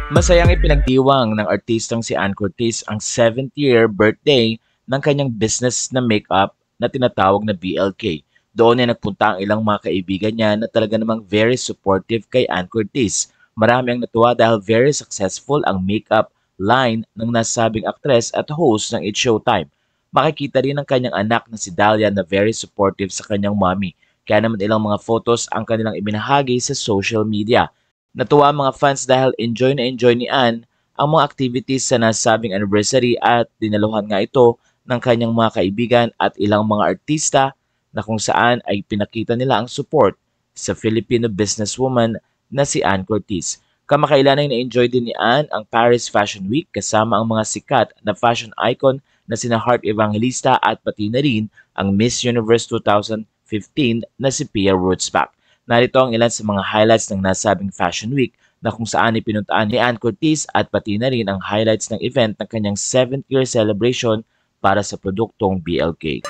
Masayang ipinagdiwang ng artistang si Ann Curtis ang 7th year birthday ng kanyang business na makeup na tinatawag na BLK. Doon ay nagpunta ang ilang mga kaibigan niya na talaga namang very supportive kay Ann Curtis. Marami ang natuwa dahil very successful ang makeup line ng nasabing aktres at host ng It's Showtime. Makikita rin ang kanyang anak na si Dahlia na very supportive sa kanyang mommy. Kaya naman ilang mga photos ang kanilang ibinahagi sa social media. Natuwa ang mga fans dahil enjoy ni Ann ang mga activities sa nasabing anniversary at dinaluhan nga ito ng kanyang mga kaibigan at ilang mga artista na kung saan ay pinakita nila ang support sa Filipino businesswoman na si Ann Curtis. Kamakailan ay na-enjoy din ni Ann ang Paris Fashion Week kasama ang mga sikat na fashion icon na sina Heart Evangelista at pati na rin ang Miss Universe 2015 na si Pia Wurtzbach. Narito ang ilan sa mga highlights ng nasabing Fashion Week na kung saan ipinuntaan ni Ann Curtis at pati na rin ang highlights ng event ng kanyang 7th year celebration para sa produktong BLK.